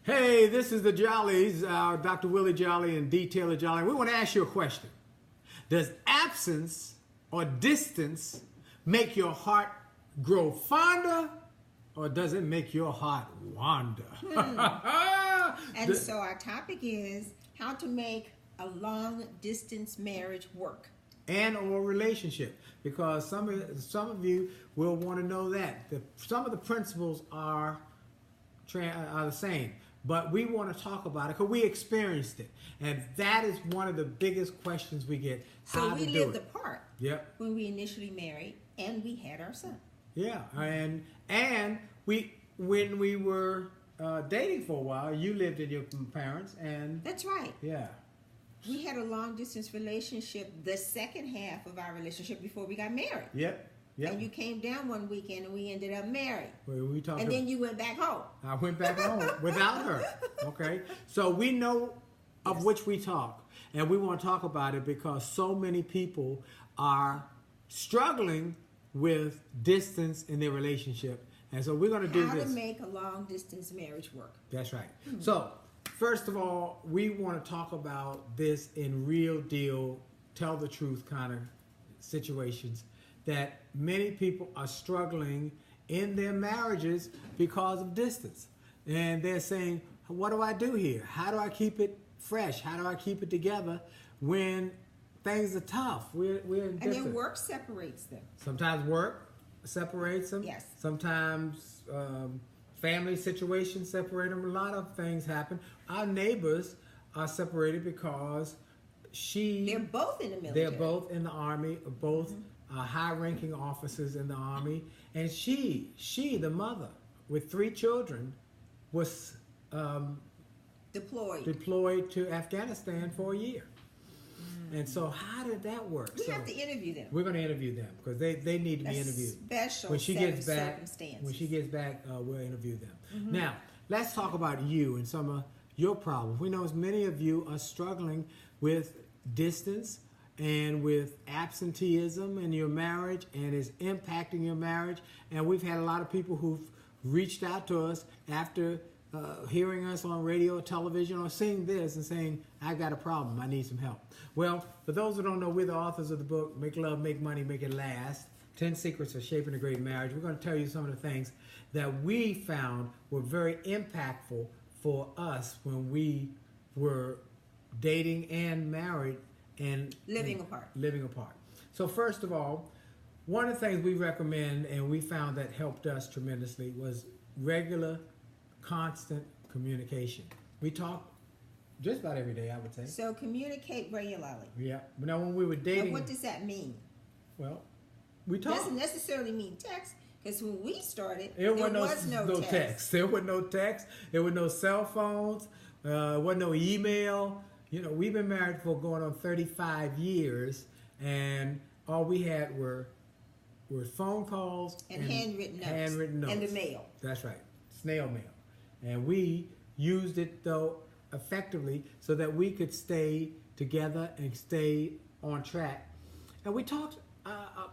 Hey, this is the Jolleys, Dr. Willie Jolley and Dee Jolley. We want to ask you a question. Does absence or distance make your heart grow fonder, or does it make your heart wander? And so our topic is how to make a long-distance marriage work. And or relationship, because some of you will want to know that. Some of the principles are the same. But we want to talk about it because we experienced it. And that is one of the biggest questions we get. So we lived apart Yep. when we initially married and we had our son. Yeah. And when we were dating for a while, you lived in your parents and That's right. yeah. We had a long distance relationship the second half of our relationship before we got married. Yep. Yep. And you came down one weekend and we ended up married. We talked and then you went back home. I went back home without her. Okay. So we know of which we talk. And we want to talk about it because so many people are struggling with distance in their relationship. And so we're going to do How this. to make a long distance marriage work. That's right. So, first of all, we want to talk about this in real deal, tell the truth kind of situations that many people are struggling in their marriages because of distance. And they're saying, what do I do here? How do I keep it fresh? How do I keep it together when things are tough? We're in distance. And then work separates them. Sometimes work separates them. Yes. Sometimes family situations separate them. A lot of things happen. Our neighbors are separated because They're both in the military. they're both in the Army, both high-ranking officers in the Army. And she, the mother, with 3 children, was deployed to Afghanistan for a year. And so how did that work? We have to interview them. We're going to interview them because they need to be interviewed. Special When she gets back, circumstances. when she gets back, we'll interview them. Now, let's talk about you and some of your problems. We know as many of you are struggling with distance and with absenteeism in your marriage, and is impacting your marriage. And we've had a lot of people who've reached out to us after hearing us on radio or television or seeing this and saying, I've got a problem, I need some help. Well, for those who don't know, we're the authors of the book, Make Love, Make Money, Make It Last, 10 Secrets of Shaping a Great Marriage. We're going to tell you some of the things that we found were very impactful for us when we were dating and married and Living apart. So first of all, one of the things we recommend and we found that helped us tremendously was regular, constant communication. We talk just about every day, I would say. So communicate regularly. Yeah. But now when we were dating... Now what does that mean? Well, we It talked. doesn't necessarily mean text, because when we started, There was no text. There was no text. There were no cell phones. There was no email. You know, we've been married for going on 35 years, and all we had were phone calls and handwritten notes. And the mail. That's right, snail mail. And we used it, though, effectively so that we could stay together and stay on track. And we talked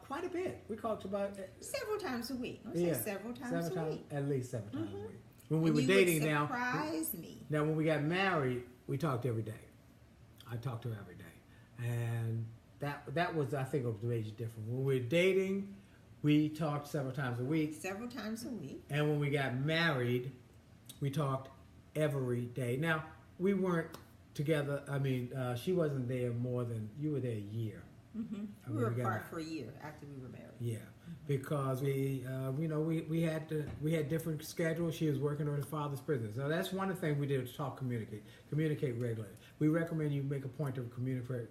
quite a bit. We talked about... several times a week. I would say several times a week. At least 7 times a week. When we And were you dating would now... surprise me. Now, when we got married, we talked every day. I talked to her every day. And that was, I think, was the major difference. When we were dating, we talked several times a week. Several times a week. And when we got married, we talked every day. Now, we weren't together. I mean, she wasn't there more than... You were there a year. We were apart for a year after we were married. Yeah, because we had different schedules. She was working on her father's business. So that's one of the things we did was communicate regularly. We recommend you make a point to communicate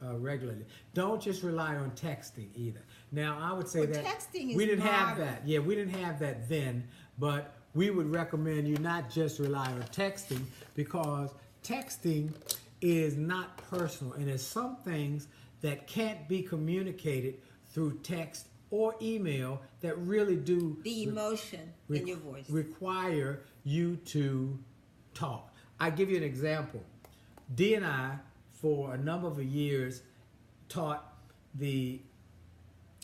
regularly. Don't just rely on texting either. Now, I would say that texting is we didn't have modern. that. Yeah, we didn't have that then, but we would recommend you not just rely on texting, because texting is not personal, and there's some things that can't be communicated through text or email that really do The emotion in your voice. require you to talk. I give you an example. Dee and I, for a number of years, taught the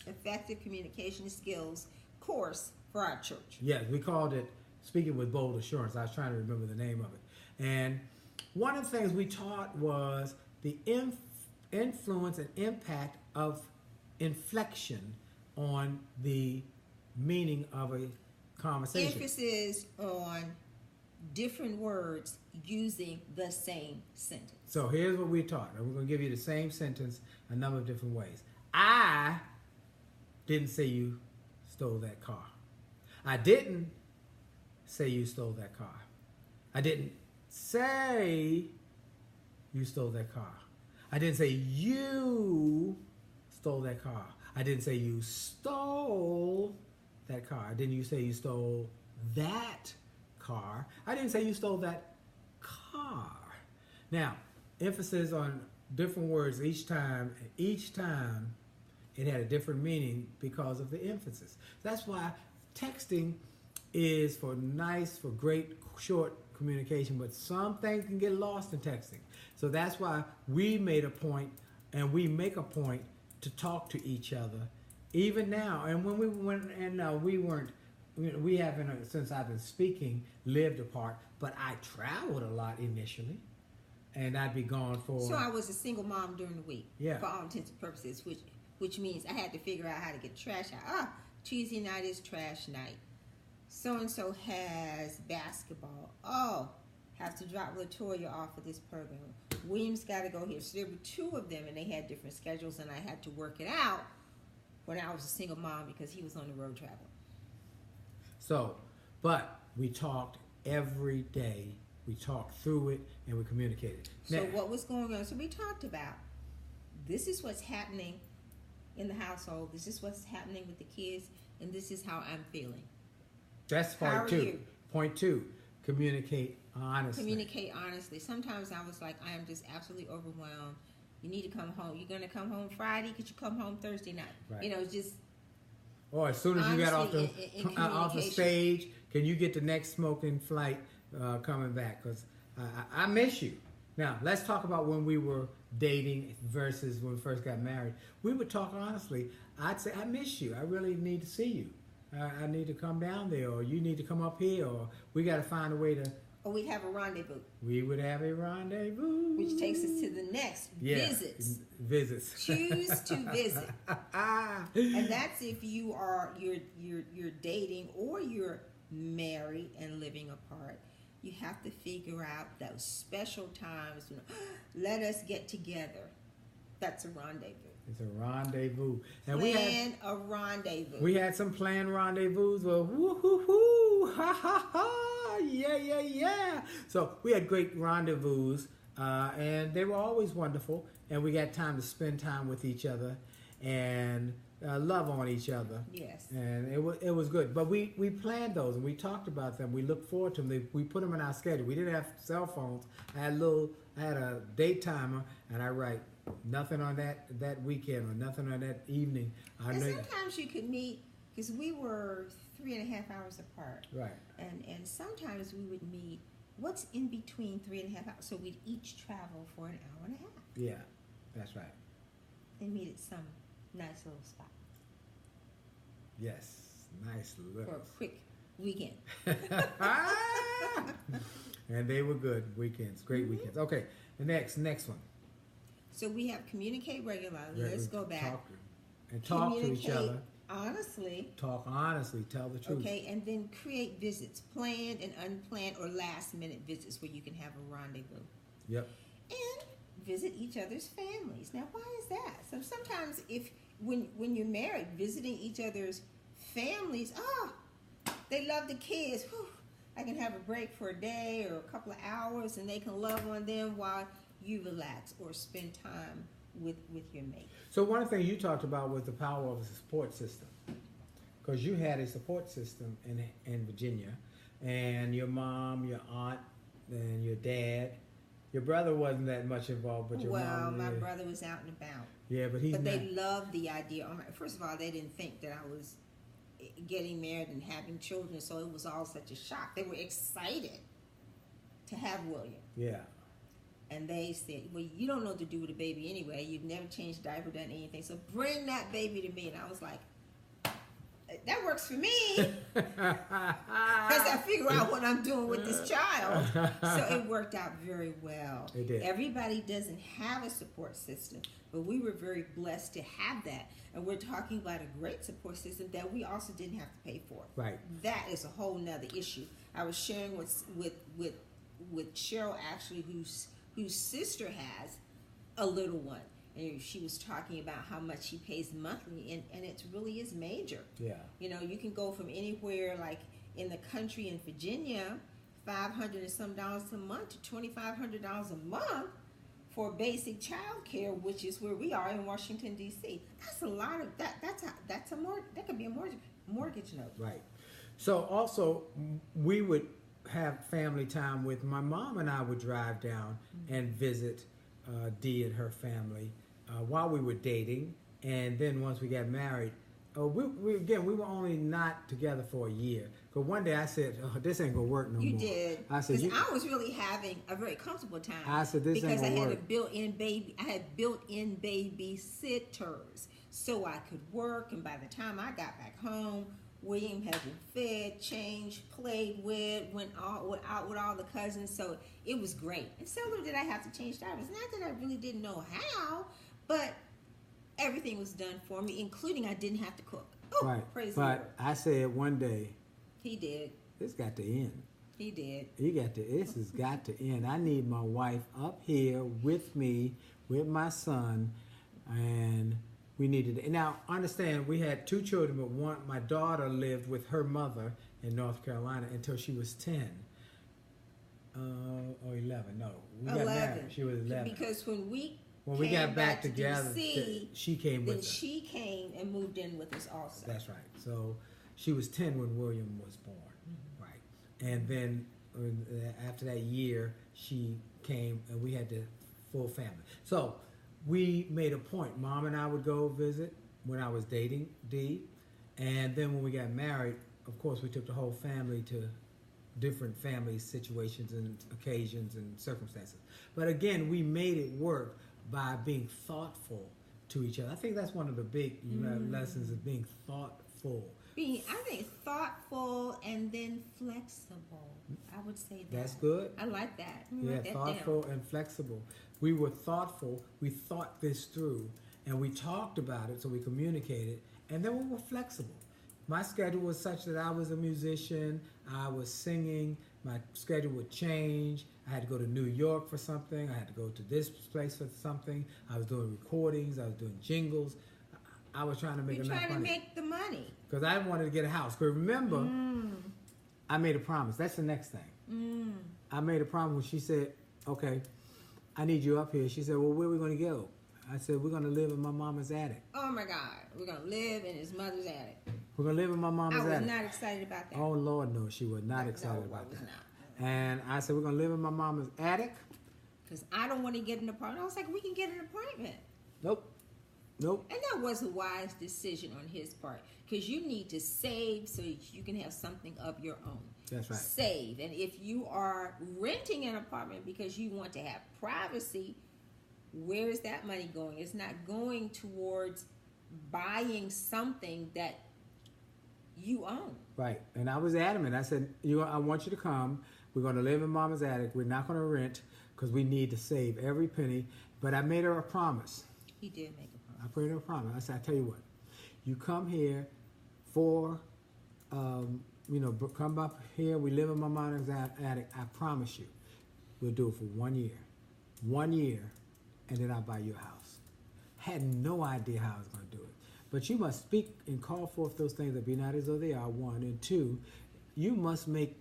Effective communication skills course for our church. yes, we called it speaking with bold assurance. I was trying to remember the name of it. And one of the things we taught was the influence and impact of inflection on the meaning of a conversation. Emphasis on different words using the same sentence. So here's what we taught. And we're going to give you the same sentence a number of different ways. I didn't say you stole that car. I didn't say you stole that car. I didn't say you stole that car. I didn't say you stole that car. I didn't say you stole that car. I didn't say you stole that car. I didn't say you stole that car. Now, emphasis on different words each time. Each time it had a different meaning because of the emphasis. That's why texting is for great short communication, but some things can get lost in texting. So that's why we made a point, and we make a point to talk to each other, even now. And when we haven't, since I've been speaking, lived apart, but I traveled a lot initially, and I'd be gone for. So I was a single mom during the week, yeah, for all intents and purposes, which means I had to figure out how to get trash out. Tuesday night is trash night. So-and-so has basketball. Have to drop Latoya off of this program. William's got to go here. So there were two of them, and they had different schedules, and I had to work it out when I was a single mom because he was on the road traveling. So, but we talked every day. We talked through it, and we communicated. So what was going on? So we talked about, this is what's happening in the household. This is what's happening with the kids, and this is how I'm feeling. That's part two. Point two, communicate honestly. Communicate honestly. Sometimes I was like, I am just absolutely overwhelmed. You need to come home. You're going to come home Friday? Could you come home Thursday night? Right. You know, just... Or as soon as you got off the stage, can you get the next smoking flight coming back? Because I miss you. Now, let's talk about when we were dating versus when we first got married. We would talk honestly. I'd say, I miss you. I really need to see you. I need to come down there, or you need to come up here, or we got to find a way to... Or we'd have a rendezvous. We would have a rendezvous. Which takes us to the next. Visits. Choose to visit. And that's if you're dating or you're married and living apart. You have to figure out those special times. Let us get together. That's a rendezvous. It's a rendezvous. And a rendezvous. We had some planned rendezvous. Well, woo-hoo-hoo, ha ha ha, yeah. So we had great rendezvous, and they were always wonderful. And we got time to spend time with each other and love on each other. Yes. And it was good. But we planned those, and we talked about them. We looked forward to them. We put them in our schedule. We didn't have cell phones. I had a date timer, and I write nothing on that weekend or nothing on that evening. And sometimes you could meet, because we were 3.5 hours apart. Right. And sometimes we would meet, what's in between 3.5 hours? So we'd each travel for an hour and a half. Yeah, that's right. And meet at some nice little spot. Yes, nice little. For a quick weekend. And they were good weekends, great weekends. Okay, the next one. So we have communicate regularly. Let's go back. Talk to each other. Honestly. Talk honestly. Tell the truth. Okay, and then create visits, planned and unplanned or last-minute visits where you can have a rendezvous. Yep. And visit each other's families. Now, why is that? So sometimes when you're married, visiting each other's families, they love the kids. Whew, I can have a break for a day or a couple of hours, and they can love on them while you relax or spend time with your mate. So one of the things you talked about was the power of a support system, because you had a support system in Virginia, and your mom, your aunt, and your dad. Your brother wasn't that much involved, but your mom. Well, my brother was out and about. Yeah, but they loved the idea. First of all, they didn't think that I was getting married and having children, so it was all such a shock. They were excited to have William. Yeah. And they said, well, you don't know what to do with a baby anyway. You've never changed a diaper, done anything. So bring that baby to me. And I was like, that works for me because I figure out what I'm doing with this child. So it worked out very well. It did. Everybody doesn't have a support system, but we were very blessed to have that. And we're talking about a great support system that we also didn't have to pay for. Right. That is a whole nother issue. I was sharing with Cheryl, actually, whose sister has a little one. And she was talking about how much she pays monthly, and it really is major. Yeah. You know, you can go from anywhere, like in the country in Virginia, $500 and some dollars a month to $2,500 a month for basic child care, which is where we are in Washington D.C. That's a lot of that. That could be a mortgage note. Right. So also, we would have family time with my mom, and I would drive down and visit Dee and her family while we were dating, and then once we got married, we were only not together for a year. But one day I said, "This ain't gonna work no more." You did. I said, because I was really having a very comfortable time. I said, "This ain't gonna work." I had built-in babysitters, so I could work. And by the time I got back home, William had been fed, changed, played with, went out with all the cousins. So it was great. And seldom did I have to change diapers. Not that I really didn't know how, but everything was done for me, including I didn't have to cook. Oh, right. Praise the Lord. But I said one day, he did. this got to end. He did. This has got to end. I need my wife up here with me, with my son, and we needed it. Now, understand, we had two children, but my daughter lived with her mother in North Carolina until she was 10. Or 11, no. We got married. She was 11. Because when we got back together, DC, she came with us. Then she came and moved in with us also. That's right. So she was 10 when William was born. Mm-hmm. Right. And then after that year, she came and we had the full family. So we made a point. Mom and I would go visit when I was dating Dee. And then when we got married, of course, we took the whole family to different family situations and occasions and circumstances. But again, we made it work by being thoughtful to each other. I think that's one of the big lessons of being thoughtful. I think thoughtful and then flexible. I would say that. That's good. I like that. Thoughtful and flexible. We were thoughtful. We thought this through, and we talked about it, so we communicated, and then we were flexible. My schedule was such that I was a musician. I was singing. My schedule would change. I had to go to New York for something. I had to go to this place for something. I was doing recordings. I was doing jingles. I was trying to make enough money. You're trying to make the money. Because I wanted to get a house. Because remember, I made a promise. That's the next thing. I made a promise when she said, okay, I need you up here. She said, well, where are we going to go? I said, we're going to live in my mama's attic. Oh, my God. We're going to live in his mother's attic. We're going to live in my mama's attic. I was not excited about that. Oh, Lord, no. She was not excited about that. Not. And I said, we're going to live in my mama's attic. Because I don't want to get an apartment. I was like, we can get an apartment. Nope. And that was a wise decision on his part. Because you need to save so you can have something of your own. That's right. Save. And if you are renting an apartment because you want to have privacy, where is that money going? It's not going towards buying something that you own. Right. And I was adamant. I said, I want you to come. We're going to live in mama's attic. We're not going to rent because we need to save every penny. But I made her a promise. He did make a promise. I made her a promise. I said, I tell you what. You come here for, come up here. We live in my mama's attic. I promise you. We'll do it for 1 year. 1 year. And then I'll buy you a house. Had no idea how I was going to do it. But you must speak and call forth those things that be not as though they are, 1. And 2, you must make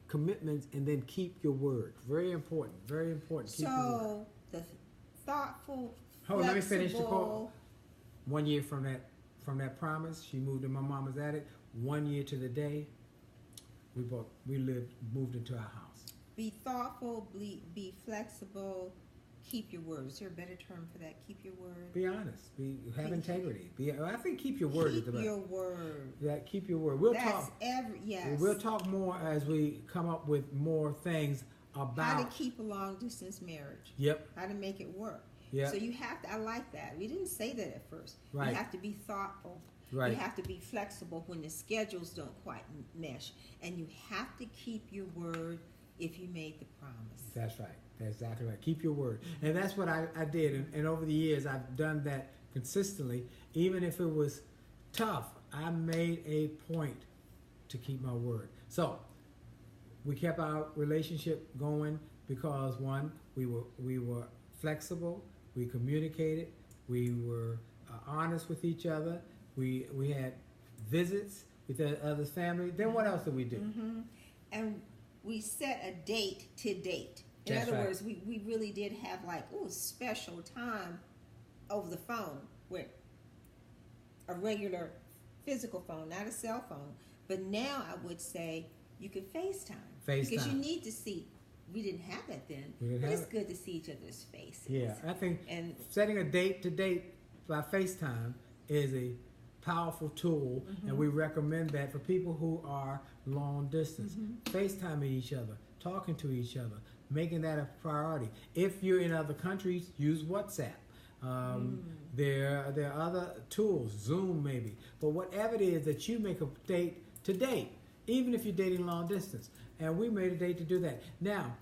commitments and then keep your word. Very important. Very important. Keep your word. So, the thoughtful, hold on, let me finish the quote. 1 year from that promise, she moved in my mama's attic. 1 year to the day, moved into our house. Be thoughtful, be flexible, keep your word. Is there a better term for that? Keep your word. Be honest. Have integrity. I think keep your word is the best. Keep your word. Yeah, keep your word. Yes. We'll talk more as we come up with more things about how to keep a long distance marriage. Yep. How to make it work. Yep. So you have to. I like that. We didn't say that at first. Right. You have to be thoughtful. Right. You have to be flexible when the schedules don't quite mesh. And you have to keep your word if you made the promise. That's right. That's exactly right. Keep your word. And that's what I did. And over the years, I've done that consistently. Even if it was tough, I made a point to keep my word. So we kept our relationship going because, one, we were flexible, we communicated, we were honest with each other, we had visits with the other's family. Then what else did we do? Mm-hmm. And we set a date to date. In That's other right. words, we really did have like, special time over the phone with a regular physical phone, not a cell phone. But now I would say you could FaceTime. Because you need to see. We didn't have that then. But it's good to see each other's faces. Yeah, I think and setting a date to date by FaceTime is a powerful tool, and we recommend that for people who are long distance. FaceTiming each other, talking to each other, making that a priority. If you're in other countries, use WhatsApp. There are other tools, Zoom maybe. But whatever it is that you make a date to date, even if you're dating long distance. And we made a date to do that. Now,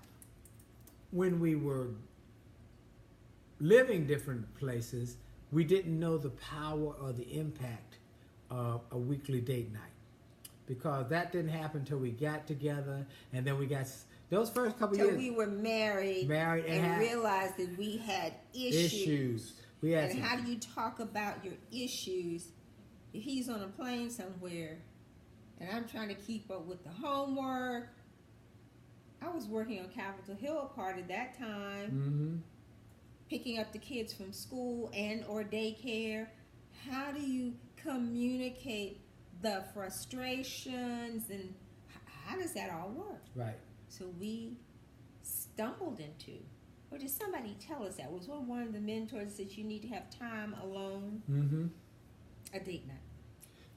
when we were living different places, we didn't know the power or the impact of a weekly date night. Because that didn't happen until we got together, and then we got those first couple years. Until we were married and realized that we had issues. We had and how do you talk about your issues if he's on a plane somewhere and I'm trying to keep up with the homework? I was working on Capitol Hill part of that time, picking up the kids from school and or daycare. How do you communicate the frustrations and how does that all work? Right. So we stumbled into, or did somebody tell us that? Was one of the mentors that you need to have time alone? A date night.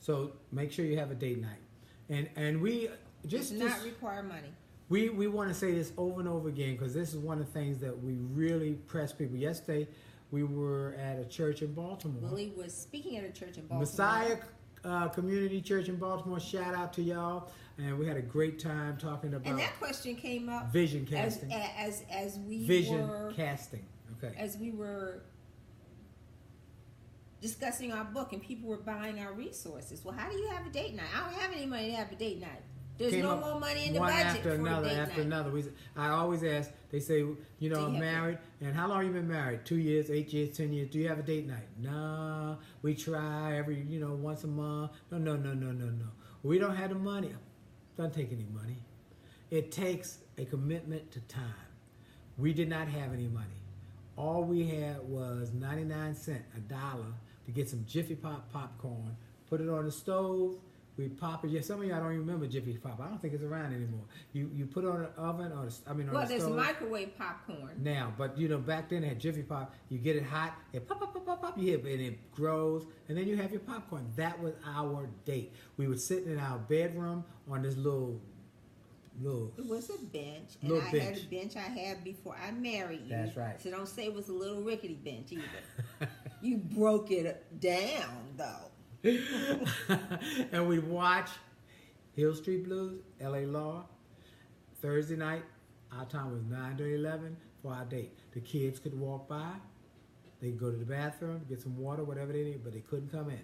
So make sure you have a date night, and we does not require money. We want to say this over and over again because this is one of the things that we really press people. Yesterday, we were at a church in Baltimore. Willie was speaking at a church in Baltimore. Messiah Community Church in Baltimore. Shout out to y'all. And we had a great time talking about. And that question came up. Vision casting. As we vision were casting. Okay. As we were discussing our book and people were buying our resources. Well, how do you have a date night? I don't have any money to have a date night. There's no more money in the budget after for another, a date after night. another. I always ask, they say, I'm married, and how long you been married? 2 years, 8 years, 10 years. Do you have a date night? Nah, we try every, once a month. No. We don't have the money. Doesn't take any money. It takes a commitment to time. We did not have any money. All we had was 99 cents, $1, to get some Jiffy Pop popcorn, put it on the stove. We pop it. Yeah, some of y'all don't even remember Jiffy Pop. I don't think it's around anymore. You put it on an oven on the stove. There's microwave popcorn now, but back then they had Jiffy Pop. You get it hot, it pop, you hit it, and it grows, and then you have your popcorn. That was our date. We would sit in our bedroom on this little. It was a bench, and I had a bench I had before I married you. That's right. So don't say it was a little rickety bench either. You broke it down though. And we'd watch Hill Street Blues, LA Law. Thursday night, our time was 9 to 11 for our date. The kids could walk by. They could go to the bathroom, get some water, whatever they need, but they couldn't come in.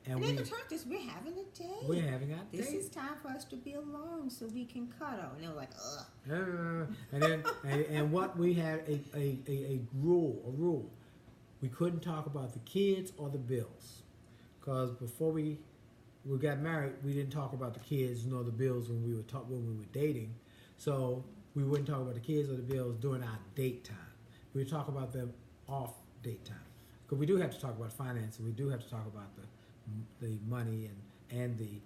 And they could talk to us. We're having a date. We're having our date. This is time for us to be alone so we can cuddle. And they were like, ugh. And then, and what we had a rule. We couldn't talk about the kids or the bills. Because before we got married, we didn't talk about the kids nor the bills when we were dating. So we wouldn't talk about the kids or the bills during our date time. We would talk about them off date time. Because we do have to talk about finances. We do have to talk about the money and the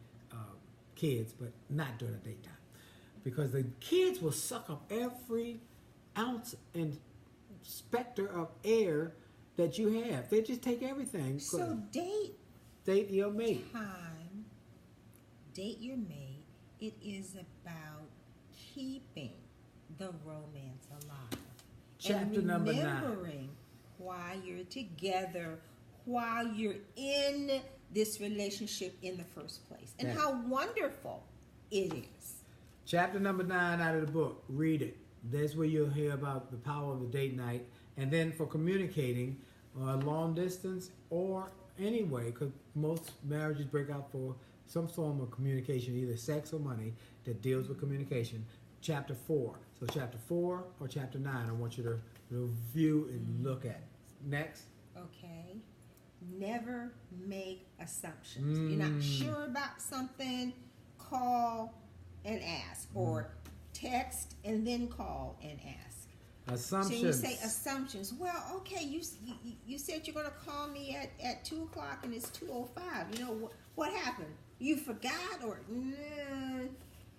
kids, but not during the date time. Because the kids will suck up every ounce and specter of air that you have. They just take everything. So Date your mate. Time. Date your mate. It is about keeping the romance alive. Chapter number 9. Remembering why you're together, while you're in this relationship in the first place, and Yeah. how wonderful it is. Chapter number 9 out of the book. Read it. That's where you'll hear about the power of the date night. And then for communicating, long distance or anyway, because most marriages break out for some form of communication, either sex or money, that deals with communication. Chapter 4. So chapter 4 or chapter 9, I want you to review and look at. Next. Okay. Never make assumptions. You're not sure about something, call and ask, or text and then call and ask. Assumptions. So you say assumptions. Well, okay, you said you're going to call me at 2 o'clock and it's 2:05. You know, what happened? You forgot? Or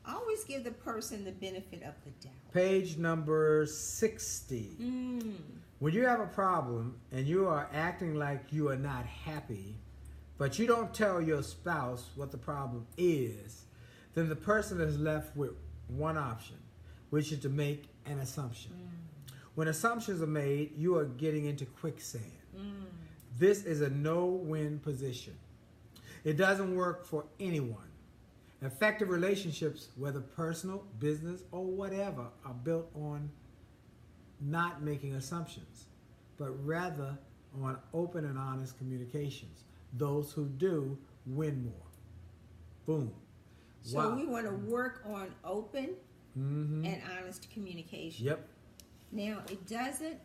always give the person the benefit of the doubt. Page number 60. When you have a problem and you are acting like you are not happy, but you don't tell your spouse what the problem is, then the person is left with one option, which is to make an assumption. When assumptions are made, you are getting into quicksand. This is a no-win position. It doesn't work for anyone. Effective relationships, whether personal, business, or whatever, are built on not making assumptions, but rather on open and honest communications. Those who do win more. Boom. So we want to work on open and honest communication. Yep. Now it doesn't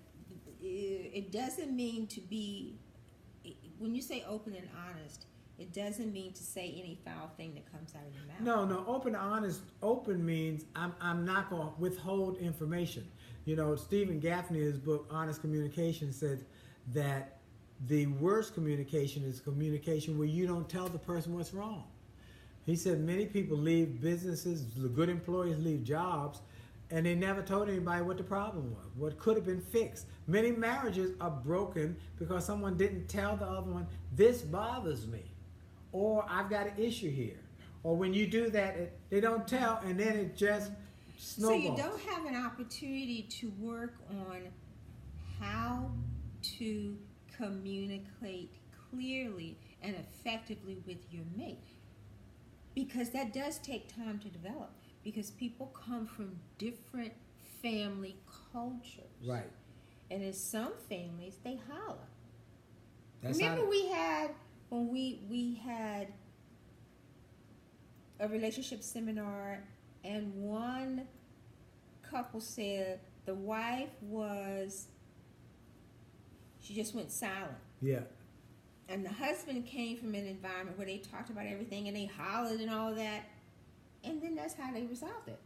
mean to be, when you say open and honest, it doesn't mean to say any foul thing that comes out of your mouth. No, open, honest. Open means I'm not going to withhold information. You know, Stephen Gaffney, in his book, Honest Communication, said that the worst communication is communication where you don't tell the person what's wrong. He said many people leave businesses, the good employees leave jobs, and they never told anybody what the problem was, what could have been fixed. Many marriages are broken because someone didn't tell the other one, this bothers me, or I've got an issue here. Or when you do that, they don't tell, and then it just snowballs. So you don't have an opportunity to work on how to communicate clearly and effectively with your mate, because that does take time to develop, because people come from different family cultures. Right. And in some families, they holler. That's Remember when we had a relationship seminar, and one couple said the wife she just went silent. Yeah. And the husband came from an environment where they talked about everything and they hollered and all that. And then that's how they resolved it.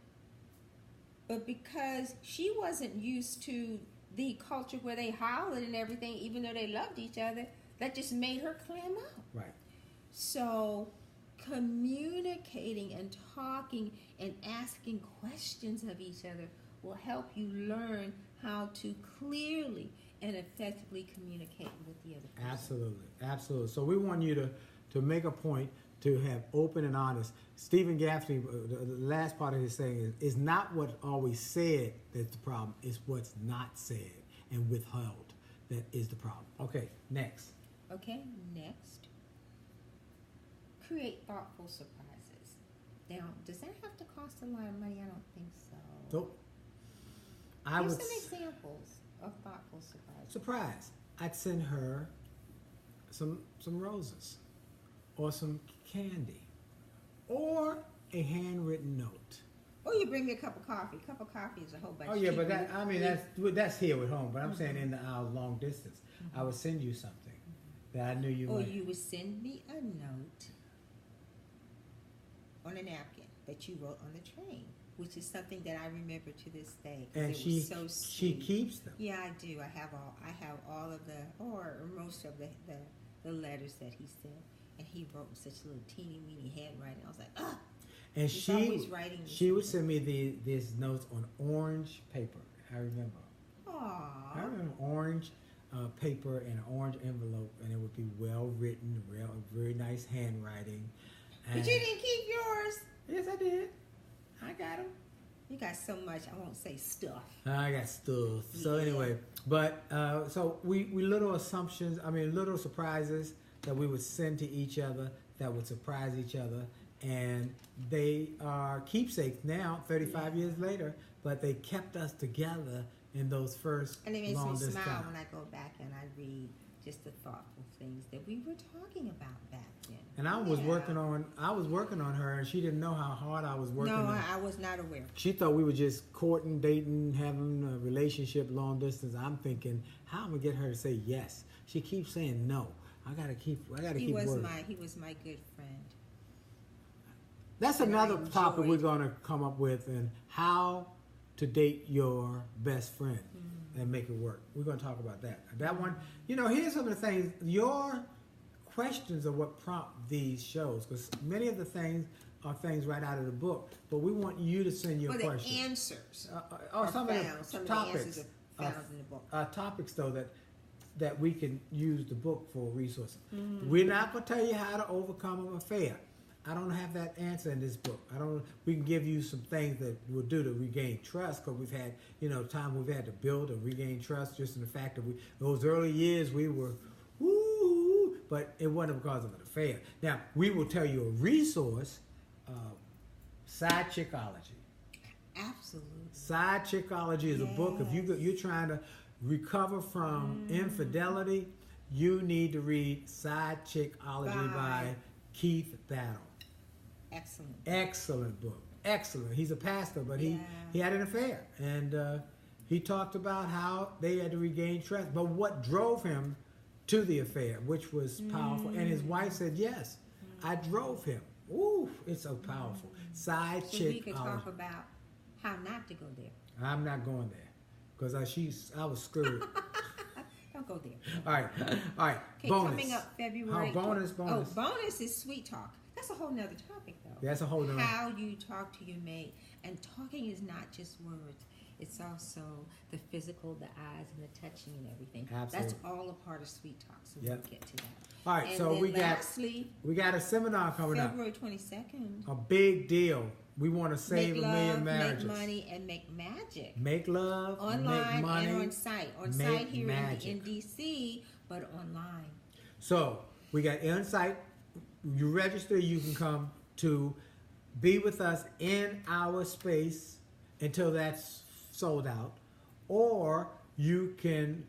But because she wasn't used to the culture where they hollered and everything, even though they loved each other, that just made her clam up. Right. So communicating and talking and asking questions of each other will help you learn how to clearly and effectively communicate with the other person. Absolutely. So we want you to make a point to have open and honest. Stephen Gaffney, the last part of his saying is not what always said that's the problem, it's what's not said and withheld that is the problem. Okay, next. Okay, next. Create thoughtful surprises. Now, does that have to cost a lot of money? I don't think so. Nope. Give some examples of thoughtful surprises. Surprise. I'd send her some roses or some candy or a handwritten note. Or you bring me a cup of coffee. A cup of coffee is a whole bunch. Oh yeah, but that's here at home. But I'm saying in our long distance, I would send you something that I knew you Or might. you would send me a note on a napkin that you wrote on the train, which is something that I remember to this day. And it was so sweet. she keeps them. Yeah, I do. I have all of or most of the letters that he sent, and he wrote with such little teeny weeny handwriting. I was like, ah. And He's always writing. she would send me these notes on orange paper. I remember. Aww. I remember orange paper and an orange envelope, and it would be well written, very nice handwriting. But you didn't keep yours. Yes, I did. I got them. You got so much. I won't say stuff. I got stuff. So anyway, but so we little assumptions. I mean, little surprises that we would send to each other that would surprise each other. And they are keepsakes now, 35 years later, but they kept us together in those first And it makes me longest smile time. when I go back and I read just the thoughtful things that we were talking about back then. And I was working on her, and she didn't know how hard I was working. No, I was not aware. She thought we were just courting, dating, having a relationship, long distance. I'm thinking, how am I gonna get her to say yes? She keeps saying no. I gotta keep working. He was my good friend. That's And another I topic enjoyed we're gonna come up with, and how to date your best friend and make it work. We're gonna talk about that. That one, here's some of the things. Your questions are what prompt these shows, because many of the things are things right out of the book, but we want you to send your questions. The answers Some of the answers are found in the book. Topics though that we can use the book for resources. We're not going to tell you how to overcome an affair. I don't have that answer in this book. We can give you some things that we'll do to regain trust, because we've had time we've had to build and regain trust, just in the fact that those early years we were woo, but it wasn't because of an affair. Now we will tell you a resource, Side Chickology. Absolutely. Side Chickology is a book. If you're trying to recover from infidelity, you need to read Side Chickology by Keith Battle. Excellent book. Excellent. He's a pastor, but he had an affair, and he talked about how they had to regain trust, but what drove him to the affair, which was powerful. And his wife said, "Yes, I drove him." Ooh, it's so powerful. Side Chickology. So we could talk about how not to go there. I'm not going there, because I was screwed. Don't go there. All right. Okay, bonus. coming up February. Bonus. Oh, bonus is sweet talk. That's a whole nother topic, though. That's a whole nother. How you talk to your mate, and talking is not just words. It's also the physical, the eyes, and the touching, and everything. Absolutely. That's all a part of sweet talk. So we'll get to that. All right. And so then lastly, we got a seminar coming up. February 22nd. A big deal. We want to save Make a love, million marriages. Make money, and make magic. Make love, Online make money, and on site. On make site here magic. in DC, but online. So we got on site. You register, you can come to be with us in our space until that's sold out, or you can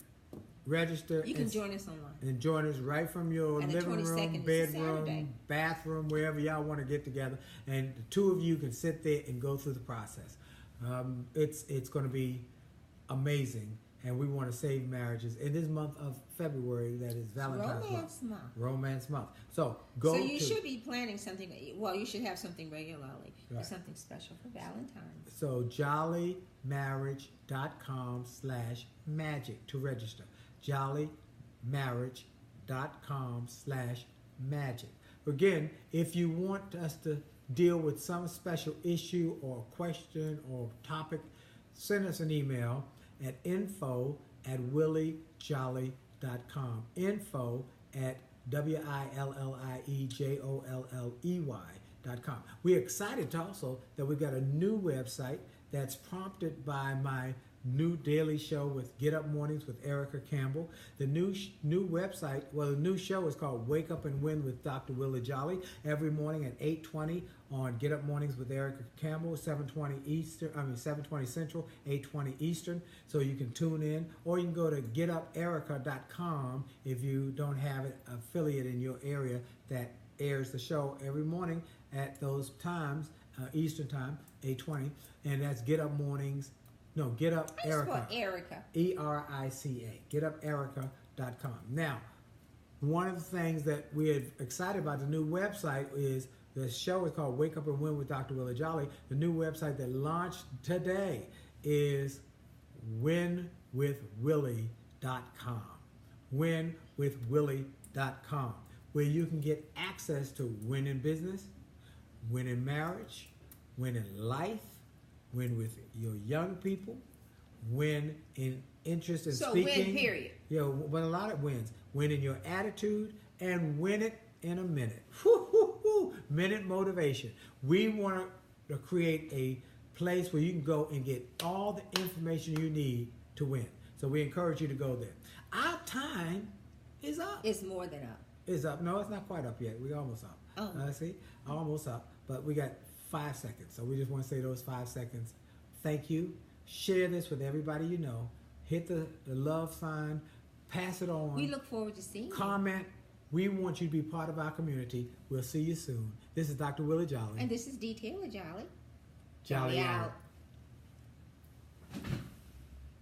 register. You can join us online. And join us right from your living room, bedroom, bathroom, wherever y'all want to get together. And the two of you can sit there and go through the process. It's going to be amazing. And we want to save marriages in this month of February, that is Valentine's month. Romance month. So you should be planning something. Well, you should have something regularly. Right. Something special for Valentine's. So jollymarriage.com/magic to register. jollymarriage.com/magic. Again, if you want us to deal with some special issue or question or topic, send us an email at info@williejolly.com. info@WILLIEJOLLEY.com. We're excited also that we've got a new website that's prompted by my new daily show with Get Up Mornings with Erica Campbell. The new website, the new show is called Wake Up and Win with Dr. Willie Jolley, every morning at 8:20 on Get Up Mornings with Erica Campbell, 7:20 Central, 8:20 Eastern. So you can tune in, or you can go to getuperica.com if you don't have an affiliate in your area that airs the show every morning at those times, Eastern time, 8:20, and that's Get Up Mornings. No, Get Up Erica. Erica. ERICA. GetUpErica.com. Now, one of the things that we're excited about the new website is the show is called Wake Up and Win with Dr. Willie Jolley. The new website that launched today is winwithwillie.com. Winwithwillie.com, where you can get access to win in business, win in marriage, win in life, win with your young people, win in interest in speaking. So win, period. But a lot of wins. Win in your attitude, and win it in a minute. Minute motivation. We want to create a place where you can go and get all the information you need to win. So we encourage you to go there. Our time is up. It's more than up. is up. No, it's not quite up yet. We're almost up. Oh. See? Almost up. But we got 5 seconds. So we just want to say those 5 seconds. Thank you. Share this with everybody you know. Hit the love sign. Pass it on. We look forward to seeing you. Comment. We want you to be part of our community. We'll see you soon. This is Dr. Willie Jolley. And this is Dee Taylor Jolley. Jolley out.